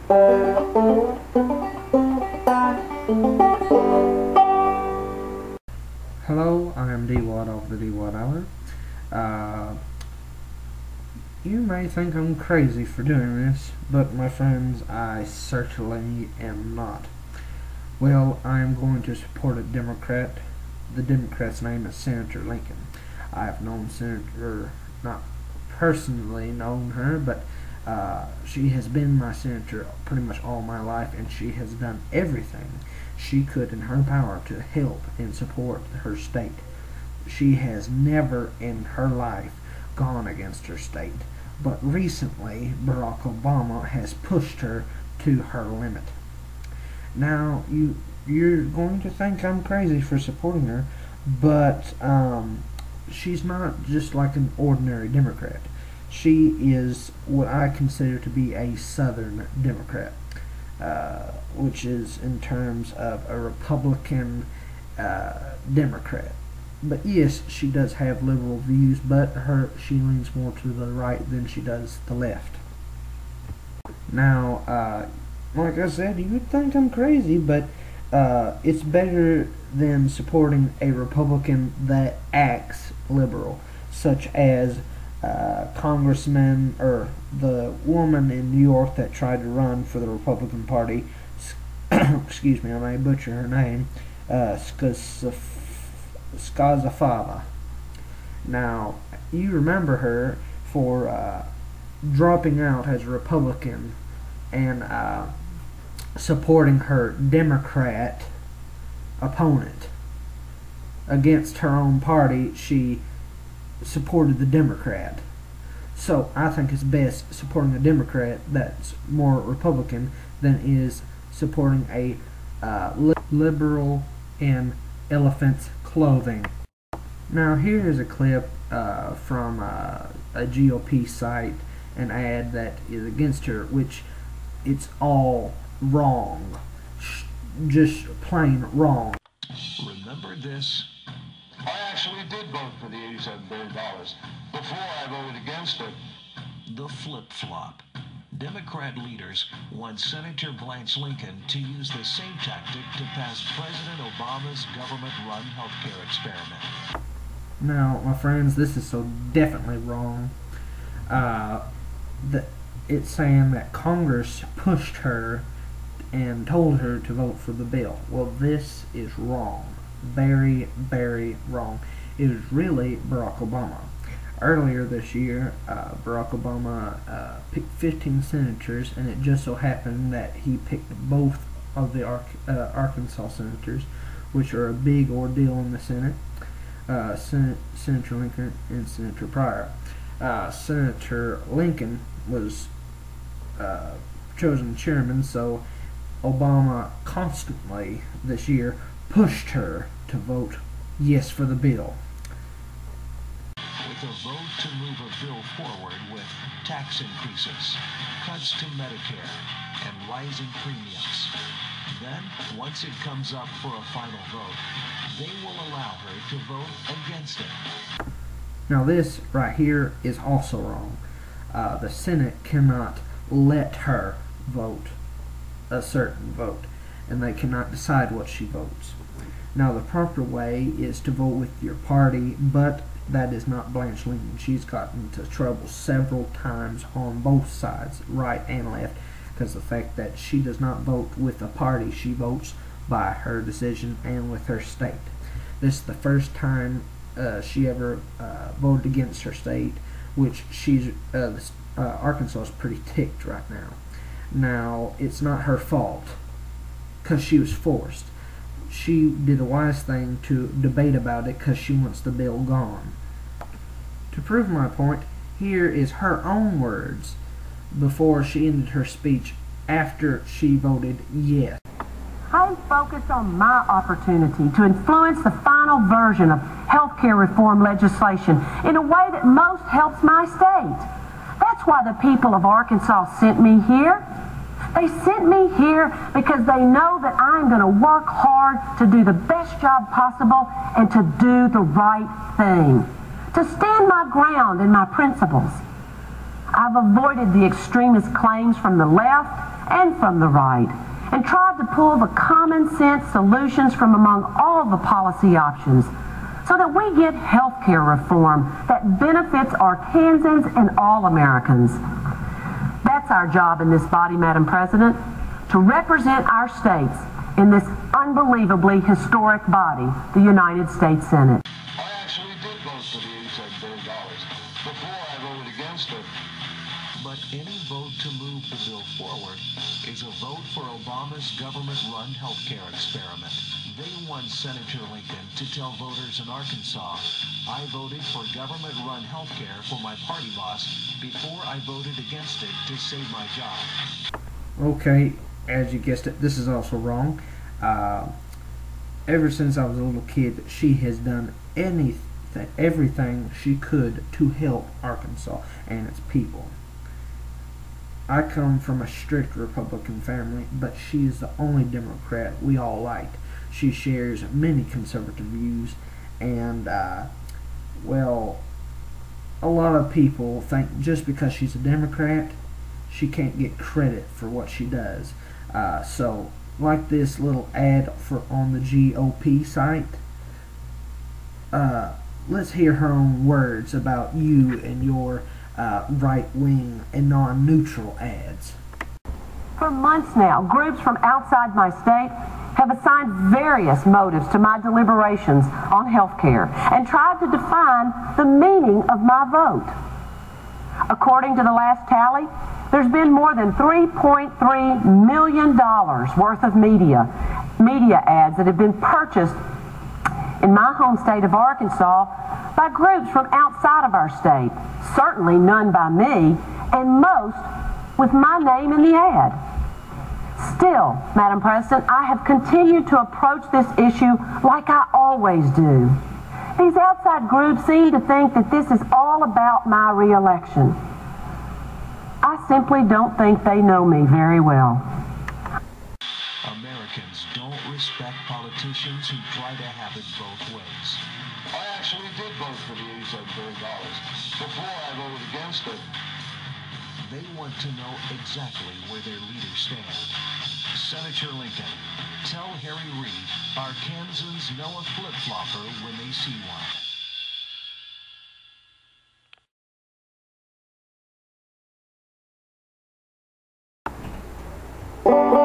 Hello, I am D-Wadde of the D-Wadde Hour. You may think I'm crazy for doing this, but my friends, I certainly am not. Well, I am going to support a Democrat. The Democrat's name is Senator Lincoln. I have known Senator, not personally known her, but she has been my senator pretty much all my life, and she has done everything she could in her power to help and support her state. She has never in her life gone against her state, but recently Barack Obama has pushed her to her limit. Now you're going to think I'm crazy for supporting her, but she's not just like an ordinary Democrat. She is what I consider to be a Southern Democrat, which is in terms of a Republican Democrat. But yes, she does have liberal views, but she leans more to the right than she does the left. Now, like I said, you would think I'm crazy, but it's better than supporting a Republican that acts liberal, such as Congressman, or the woman in New York that tried to run for the Republican Party. Excuse me, I may butcher her name. Skazafava. Now, you remember her for dropping out as a Republican and supporting her Democrat opponent. Against her own party, she supported the Democrat. So I think it's best supporting a Democrat that's more Republican than is supporting a liberal in elephant's clothing. Now here is a clip from a GOP site, an ad that is against her, which it's all wrong, just plain wrong. Remember this? I actually did vote for the $87 billion before I voted against it. The flip-flop. Democrat leaders want Senator Blanche Lincoln to use the same tactic to pass President Obama's government-run healthcare experiment. Now, my friends, this is so definitely wrong. It's saying that Congress pushed her and told her to vote for the bill. Well, this is wrong. Very, very wrong. It was really Barack Obama. Earlier this year, Barack Obama picked 15 senators, and it just so happened that he picked both of the Arkansas senators, which are a big ordeal in the Senate, Senator Lincoln and Senator Pryor. Senator Lincoln was chosen chairman, so Obama constantly this year pushed her to vote yes for the bill. With a vote to move a bill forward with tax increases, cuts to Medicare, and rising premiums. Then, once it comes up for a final vote, they will allow her to vote against it. Now this right here is also wrong. The Senate cannot let her vote a certain vote, and they cannot decide what she votes. Now the proper way is to vote with your party, but that is not Blanche Lincoln. She's gotten into trouble several times on both sides, right and left, because of the fact that she does not vote with a party. She votes by her decision and with her state. This is the first time she ever voted against her state, which she's Arkansas is pretty ticked right now. Now, it's not her fault, because she was forced. She did a wise thing to debate about it because she wants the bill gone. To prove my point, here is her own words before she ended her speech after she voted yes. I'm focused on my opportunity to influence the final version of healthcare reform legislation in a way that most helps my state. That's why the people of Arkansas sent me here. They sent me here because they know that I'm going to work hard to do the best job possible and to do the right thing, to stand my ground in my principles. I've avoided the extremist claims from the left and from the right, and tried to pull the common sense solutions from among all the policy options so that we get health care reform that benefits Arkansans and all Americans. That's our job in this body, Madam President, to represent our states in this unbelievably historic body, the United States Senate. I actually did vote for the $87 billion. Before I voted against it. But any vote to move the bill forward is a vote for Obama's government-run health care experiment. They want Senator Lincoln to tell voters in Arkansas, I voted for government-run health care for my party boss before I voted against it to save my job. Okay, as you guessed it, this is also wrong. Ever since I was a little kid, she has done everything she could to help Arkansas and its people. I come from a strict Republican family, but she is the only Democrat we all like. She shares many conservative views, and, well, a lot of people think just because she's a Democrat, she can't get credit for what she does. So, like this little ad on the GOP site, let's hear her own words about you and your right-wing and non-neutral ads. For months now, groups from outside my state have assigned various motives to my deliberations on health care and tried to define the meaning of my vote. According to the last tally, there's been more than $3.3 million worth of media ads that have been purchased in my home state of Arkansas by groups from outside of our state, certainly none by me, and most with my name in the ad. Still, Madam President, I have continued to approach this issue like I always do. These outside groups seem to think that this is all about my re-election. I simply don't think they know me very well. Americans don't respect politicians who try to have it both ways. I actually did vote for the $87 billion. Before I voted against it. They want to know exactly where their leaders stand. Senator Lincoln, tell Harry Reid, Arkansans know a flip-flopper when they see one.